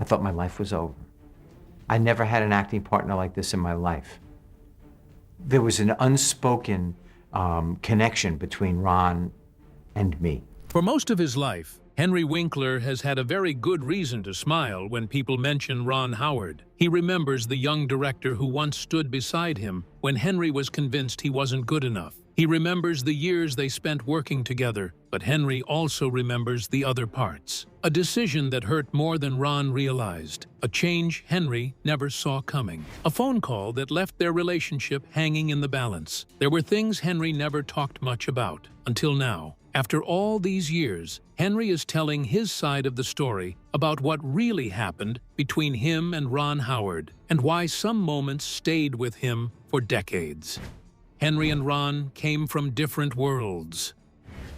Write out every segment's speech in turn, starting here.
I thought my life was over. I never had an acting partner like this in my life. There was an unspoken connection between Ron and me. For most of his life, Henry Winkler has had a very good reason to smile when people mention Ron Howard. He remembers the young director who once stood beside him when Henry was convinced he wasn't good enough. He remembers the years they spent working together, but Henry also remembers the other parts. A decision that hurt more than Ron realized. A change Henry never saw coming. A phone call that left their relationship hanging in the balance. There were things Henry never talked much about, until now. After all these years, Henry is telling his side of the story about what really happened between him and Ron Howard, and why some moments stayed with him for decades. Henry and Ron came from different worlds.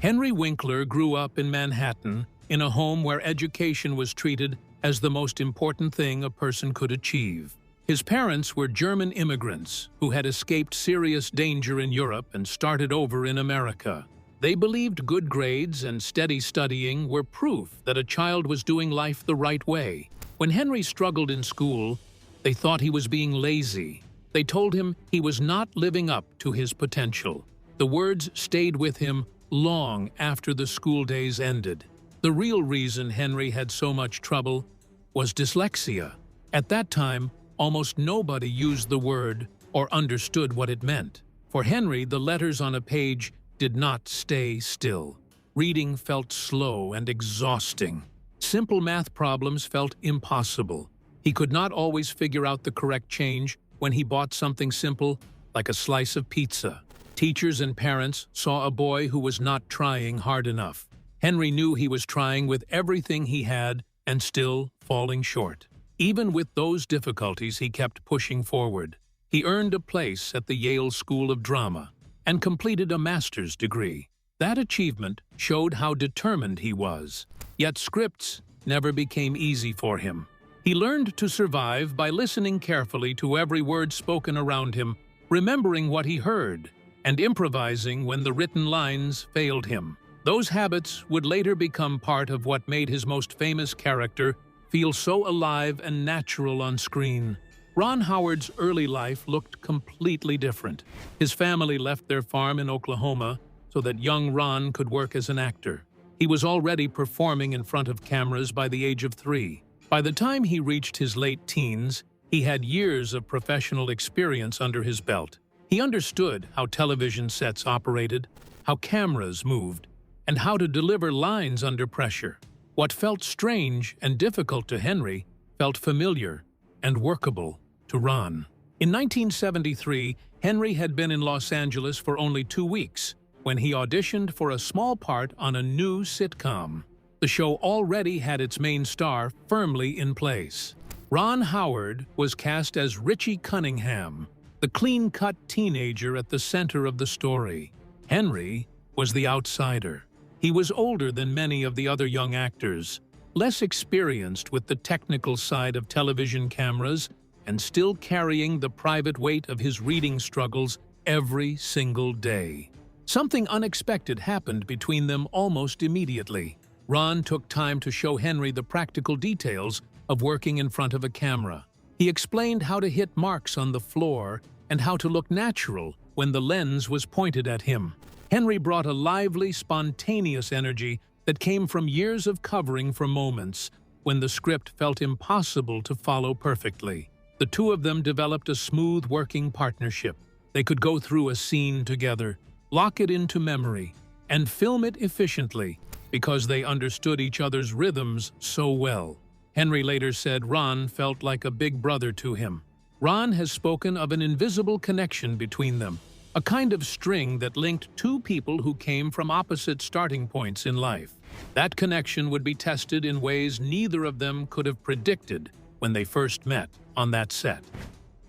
Henry Winkler grew up in Manhattan, in a home where education was treated as the most important thing a person could achieve. His parents were German immigrants who had escaped serious danger in Europe and started over in America. They believed good grades and steady studying were proof that a child was doing life the right way. When Henry struggled in school, they thought he was being lazy. They told him he was not living up to his potential. The words stayed with him long after the school days ended. The real reason Henry had so much trouble was dyslexia. At that time, almost nobody used the word or understood what it meant. For Henry, the letters on a page did not stay still. Reading felt slow and exhausting. Simple math problems felt impossible. He could not always figure out the correct change when he bought something simple, like a slice of pizza. Teachers and parents saw a boy who was not trying hard enough. Henry knew he was trying with everything he had and still falling short. Even with those difficulties, he kept pushing forward. He earned a place at the Yale School of Drama and completed a master's degree. That achievement showed how determined he was. Yet scripts never became easy for him. He learned to survive by listening carefully to every word spoken around him, remembering what he heard, and improvising when the written lines failed him. Those habits would later become part of what made his most famous character feel so alive and natural on screen. Ron Howard's early life looked completely different. His family left their farm in Oklahoma so that young Ron could work as an actor. He was already performing in front of cameras by the age of 3. By the time he reached his late teens, he had years of professional experience under his belt. He understood how television sets operated, how cameras moved, and how to deliver lines under pressure. What felt strange and difficult to Henry felt familiar and workable to Ron. In 1973, Henry had been in Los Angeles for only 2 weeks when he auditioned for a small part on a new sitcom. The show already had its main star firmly in place. Ron Howard was cast as Richie Cunningham, the clean-cut teenager at the center of the story. Henry was the outsider. He was older than many of the other young actors, less experienced with the technical side of television cameras, and still carrying the private weight of his reading struggles every single day. Something unexpected happened between them almost immediately. Ron took time to show Henry the practical details of working in front of a camera. He explained how to hit marks on the floor and how to look natural when the lens was pointed at him. Henry brought a lively, spontaneous energy that came from years of covering for moments when the script felt impossible to follow perfectly. The two of them developed a smooth working partnership. They could go through a scene together, lock it into memory, and film it efficiently because they understood each other's rhythms so well. Henry later said Ron felt like a big brother to him. Ron has spoken of an invisible connection between them, a kind of string that linked two people who came from opposite starting points in life. That connection would be tested in ways neither of them could have predicted when they first met on that set.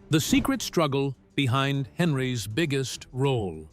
The secret struggle behind Henry's biggest role.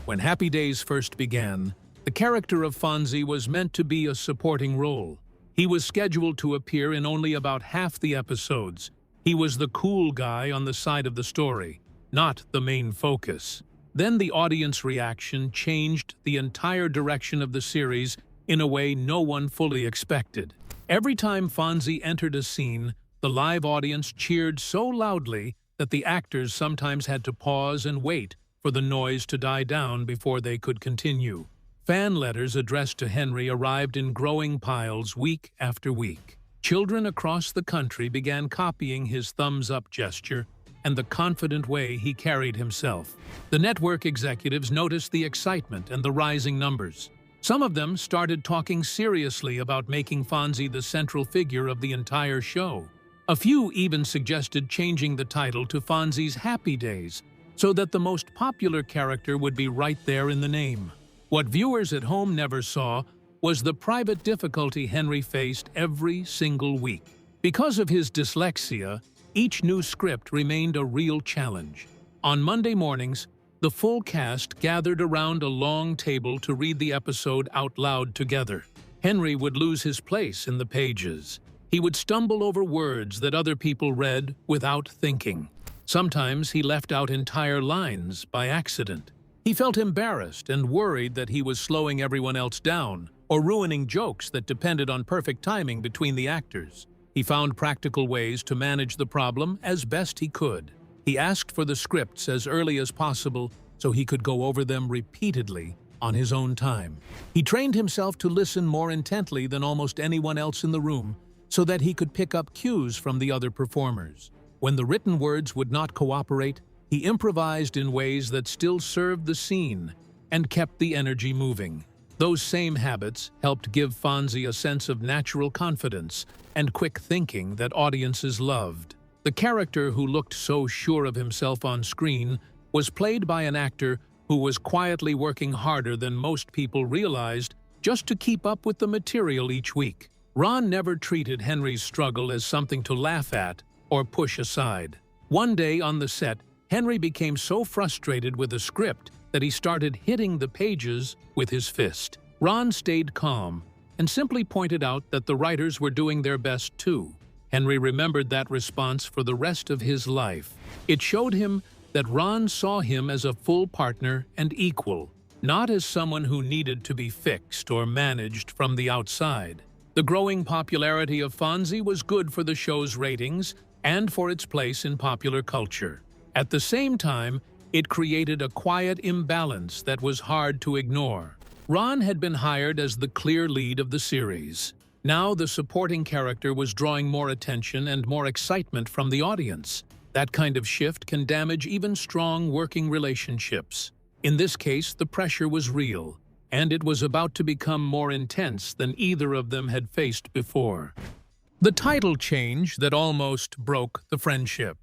When Happy Days first began, the character of Fonzie was meant to be a supporting role. He was scheduled to appear in only about half the episodes. He was the cool guy on the side of the story, not the main focus. Then the audience reaction changed the entire direction of the series in a way no one fully expected. Every time Fonzie entered a scene, the live audience cheered so loudly that the actors sometimes had to pause and wait for the noise to die down before they could continue. Fan letters addressed to Henry arrived in growing piles week after week. Children across the country began copying his thumbs-up gesture and the confident way he carried himself. The network executives noticed the excitement and the rising numbers. Some of them started talking seriously about making Fonzie the central figure of the entire show. A few even suggested changing the title to Fonzie's Happy Days, so that the most popular character would be right there in the name. What viewers at home never saw was the private difficulty Henry faced every single week. Because of his dyslexia, each new script remained a real challenge. On Monday mornings, the full cast gathered around a long table to read the episode out loud together. Henry would lose his place in the pages. He would stumble over words that other people read without thinking. Sometimes he left out entire lines by accident. He felt embarrassed and worried that he was slowing everyone else down or ruining jokes that depended on perfect timing between the actors. He found practical ways to manage the problem as best he could. He asked for the scripts as early as possible so he could go over them repeatedly on his own time. He trained himself to listen more intently than almost anyone else in the room so that he could pick up cues from the other performers. When the written words would not cooperate, he improvised in ways that still served the scene and kept the energy moving. Those same habits helped give Fonzie a sense of natural confidence and quick thinking that audiences loved. The character who looked so sure of himself on screen was played by an actor who was quietly working harder than most people realized just to keep up with the material each week. Ron never treated Henry's struggle as something to laugh at or push aside. One day on the set, Henry became so frustrated with the script that he started hitting the pages with his fist. Ron stayed calm and simply pointed out that the writers were doing their best too. Henry remembered that response for the rest of his life. It showed him that Ron saw him as a full partner and equal, not as someone who needed to be fixed or managed from the outside. The growing popularity of Fonzie was good for the show's ratings and for its place in popular culture. At the same time, it created a quiet imbalance that was hard to ignore. Ron had been hired as the clear lead of the series. Now the supporting character was drawing more attention and more excitement from the audience. That kind of shift can damage even strong working relationships. In this case, the pressure was real, and it was about to become more intense than either of them had faced before. The title change that almost broke the friendship.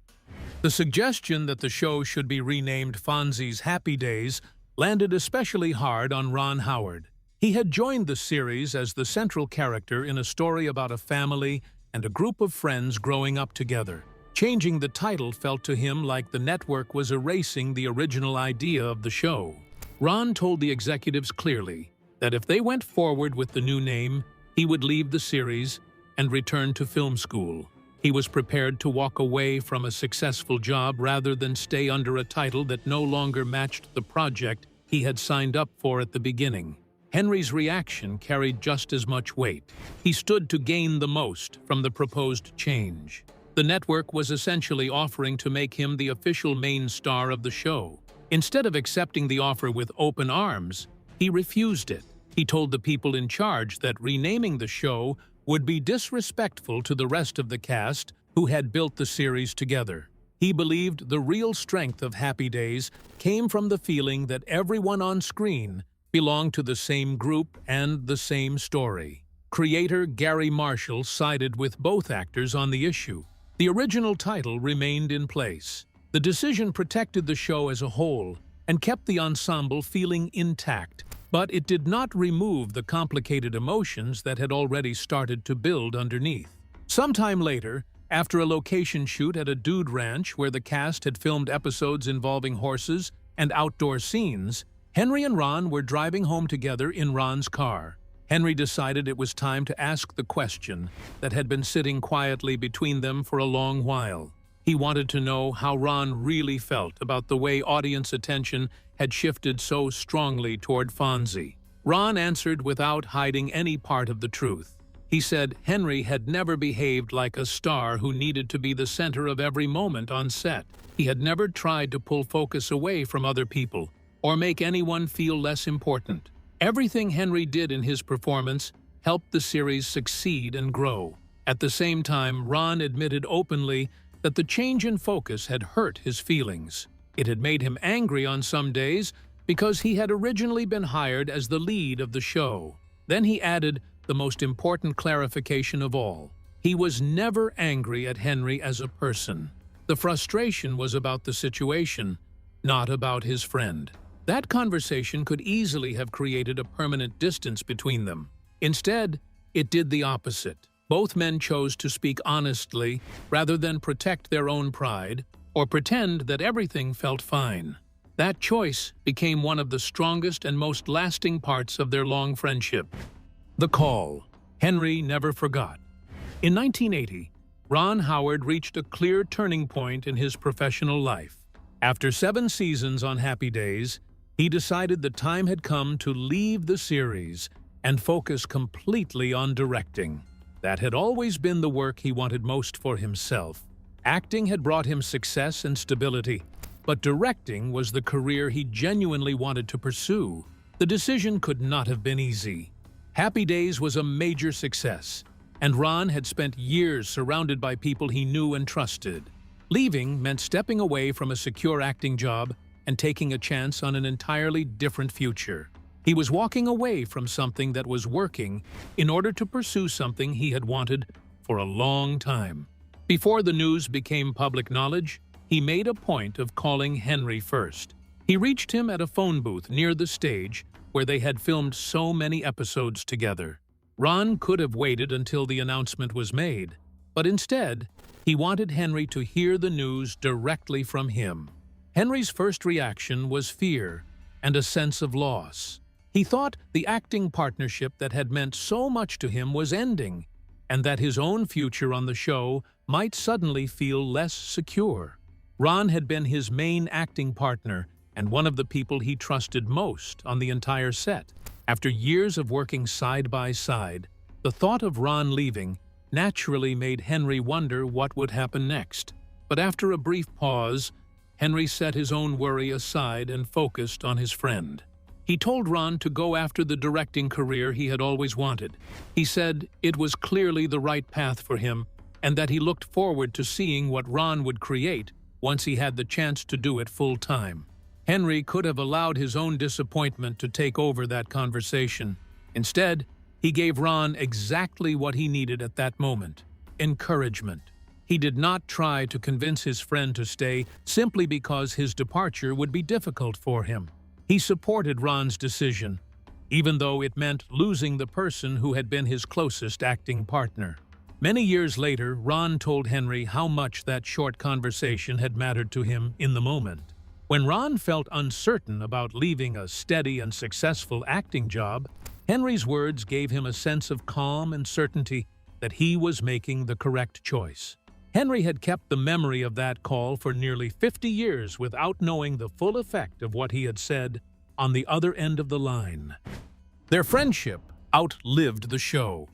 The suggestion that the show should be renamed Fonzie's Happy Days landed especially hard on Ron Howard. He had joined the series as the central character in a story about a family and a group of friends growing up together. Changing the title felt to him like the network was erasing the original idea of the show. Ron told the executives clearly that if they went forward with the new name, he would leave the series and return to film school. He was prepared to walk away from a successful job rather than stay under a title that no longer matched the project he had signed up for at the beginning. Henry's reaction carried just as much weight. He stood to gain the most from the proposed change. The network was essentially offering to make him the official main star of the show. Instead of accepting the offer with open arms, he refused it. He told the people in charge that renaming the show would be disrespectful to the rest of the cast who had built the series together. He believed the real strength of Happy Days came from the feeling that everyone on screen belonged to the same group and the same story. Creator Gary Marshall sided with both actors on the issue. The original title remained in place. The decision protected the show as a whole and kept the ensemble feeling intact, but it did not remove the complicated emotions that had already started to build underneath. Sometime later, after a location shoot at a dude ranch where the cast had filmed episodes involving horses and outdoor scenes, Henry and Ron were driving home together in Ron's car. Henry decided it was time to ask the question that had been sitting quietly between them for a long while. He wanted to know how Ron really felt about the way audience attention had shifted so strongly toward Fonzie. Ron answered without hiding any part of the truth. He said Henry had never behaved like a star who needed to be the center of every moment on set. He had never tried to pull focus away from other people or make anyone feel less important. Everything Henry did in his performance helped the series succeed and grow. At the same time, Ron admitted openly that the change in focus had hurt his feelings. It had made him angry on some days because he had originally been hired as the lead of the show. Then he added the most important clarification of all. He was never angry at Henry as a person. The frustration was about the situation, not about his friend. That conversation could easily have created a permanent distance between them. Instead, it did the opposite. Both men chose to speak honestly rather than protect their own pride or pretend that everything felt fine. That choice became one of the strongest and most lasting parts of their long friendship. The call. Henry never forgot. In 1980, Ron Howard reached a clear turning point in his professional life. After 7 seasons on Happy Days, he decided the time had come to leave the series and focus completely on directing. That had always been the work he wanted most for himself. Acting had brought him success and stability, but directing was the career he genuinely wanted to pursue. The decision could not have been easy. Happy Days was a major success, and Ron had spent years surrounded by people he knew and trusted. Leaving meant stepping away from a secure acting job and taking a chance on an entirely different future. He was walking away from something that was working in order to pursue something he had wanted for a long time. Before the news became public knowledge, he made a point of calling Henry first. He reached him at a phone booth near the stage where they had filmed so many episodes together. Ron could have waited until the announcement was made, but instead, he wanted Henry to hear the news directly from him. Henry's first reaction was fear and a sense of loss. He thought the acting partnership that had meant so much to him was ending, and that his own future on the show might suddenly feel less secure. Ron had been his main acting partner and one of the people he trusted most on the entire set. After years of working side by side, the thought of Ron leaving naturally made Henry wonder what would happen next. But after a brief pause, Henry set his own worry aside and focused on his friend. He told Ron to go after the directing career he had always wanted. He said it was clearly the right path for him and that he looked forward to seeing what Ron would create once he had the chance to do it full-time. Henry could have allowed his own disappointment to take over that conversation. Instead, he gave Ron exactly what he needed at that moment: encouragement. He did not try to convince his friend to stay simply because his departure would be difficult for him. He supported Ron's decision, even though it meant losing the person who had been his closest acting partner. Many years later, Ron told Henry how much that short conversation had mattered to him in the moment. When Ron felt uncertain about leaving a steady and successful acting job, Henry's words gave him a sense of calm and certainty that he was making the correct choice. Henry had kept the memory of that call for nearly 50 years without knowing the full effect of what he had said on the other end of the line. Their friendship outlived the show.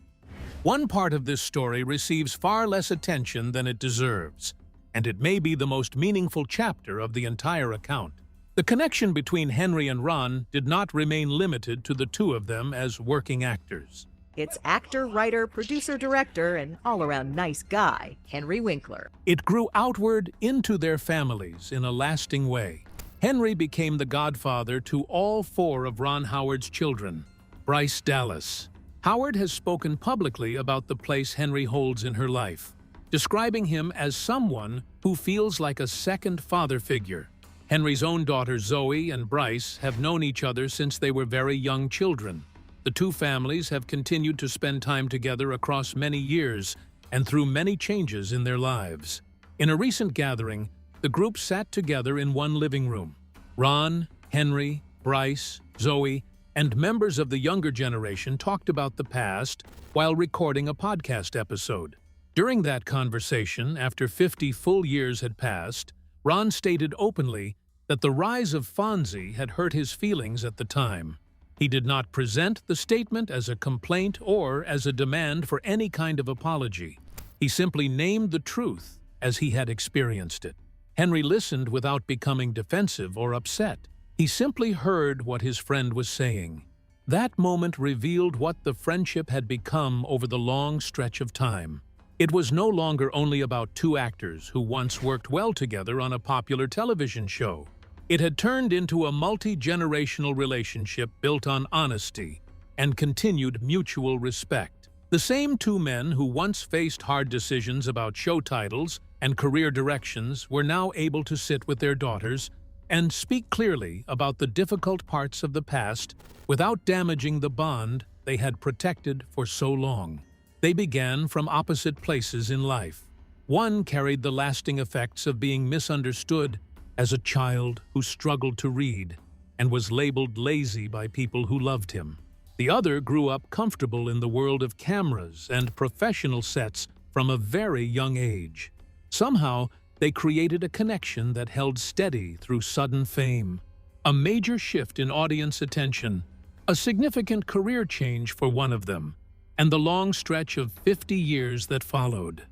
One part of this story receives far less attention than it deserves, and it may be the most meaningful chapter of the entire account. The connection between Henry and Ron did not remain limited to the two of them as working actors. It's actor, writer, producer, director, and all-around nice guy, Henry Winkler. It grew outward into their families in a lasting way. Henry became the godfather to all 4 of Ron Howard's children. Bryce Dallas. Howard has spoken publicly about the place Henry holds in her life, describing him as someone who feels like a second father figure. Henry's own daughters Zoe and Bryce have known each other since they were very young children. The two families have continued to spend time together across many years and through many changes in their lives. In a recent gathering, the group sat together in one living room. Ron, Henry, Bryce, Zoe, and members of the younger generation talked about the past while recording a podcast episode. During that conversation, after 50 full years had passed, Ron stated openly that the rise of Fonzie had hurt his feelings at the time. He did not present the statement as a complaint or as a demand for any kind of apology. He simply named the truth as he had experienced it. Henry listened without becoming defensive or upset. He simply heard what his friend was saying. That moment revealed what the friendship had become over the long stretch of time. It was no longer only about two actors who once worked well together on a popular television show. It had turned into a multi-generational relationship built on honesty and continued mutual respect. The same two men who once faced hard decisions about show titles and career directions were now able to sit with their daughters and speak clearly about the difficult parts of the past without damaging the bond they had protected for so long. They began from opposite places in life. One carried the lasting effects of being misunderstood as a child who struggled to read and was labeled lazy by people who loved him. The other grew up comfortable in the world of cameras and professional sets from a very young age. Somehow, they created a connection that held steady through sudden fame. A major shift in audience attention, a significant career change for one of them, and the long stretch of 50 years that followed.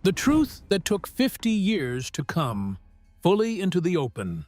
The truth that took 50 years to come fully into the open.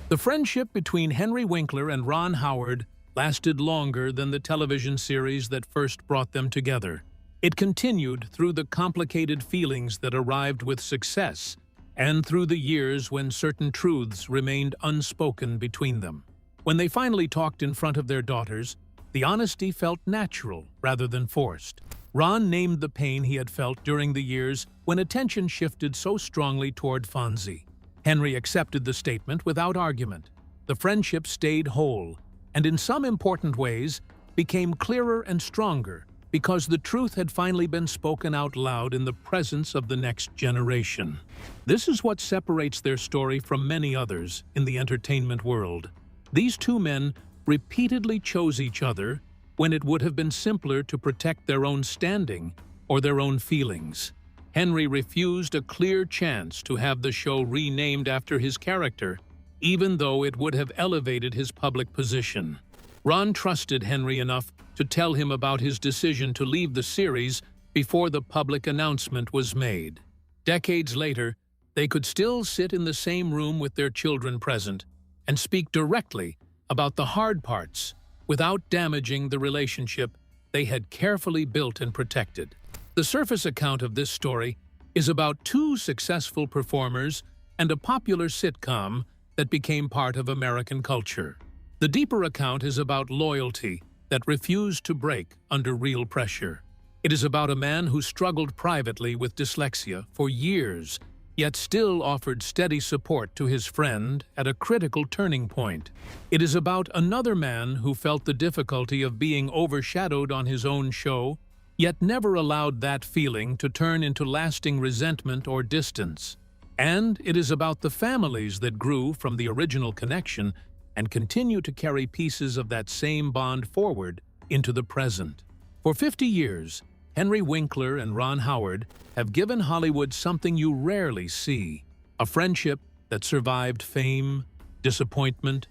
The friendship between Henry Winkler and Ron Howard lasted longer than the television series that first brought them together. It continued through the complicated feelings that arrived with success and through the years when certain truths remained unspoken between them. When they finally talked in front of their daughters, the honesty felt natural rather than forced. Ron named the pain he had felt during the years when attention shifted so strongly toward Fonzie. Henry accepted the statement without argument. The friendship stayed whole, and in some important ways became clearer and stronger because the truth had finally been spoken out loud in the presence of the next generation. This is what separates their story from many others in the entertainment world. These two men repeatedly chose each other when it would have been simpler to protect their own standing or their own feelings. Henry refused a clear chance to have the show renamed after his character, even though it would have elevated his public position. Ron trusted Henry enough to tell him about his decision to leave the series before the public announcement was made. Decades later, they could still sit in the same room with their children present and speak directly about the hard parts without damaging the relationship they had carefully built and protected. The surface account of this story is about two successful performers and a popular sitcom that became part of American culture. The deeper account is about loyalty that refused to break under real pressure. It is about a man who struggled privately with dyslexia for years, yet still offered steady support to his friend at a critical turning point. It is about another man who felt the difficulty of being overshadowed on his own show, yet never allowed that feeling to turn into lasting resentment or distance. And it is about the families that grew from the original connection and continue to carry pieces of that same bond forward into the present. For 50 years, Henry Winkler and Ron Howard have given Hollywood something you rarely see, a friendship that survived fame, disappointment,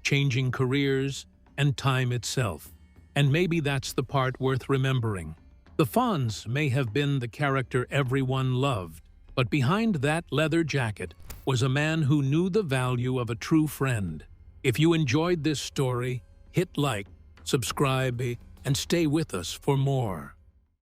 changing careers, and time itself. And maybe that's the part worth remembering. The Fonz may have been the character everyone loved, but behind that leather jacket was a man who knew the value of a true friend. If you enjoyed this story, hit like, subscribe, and stay with us for more.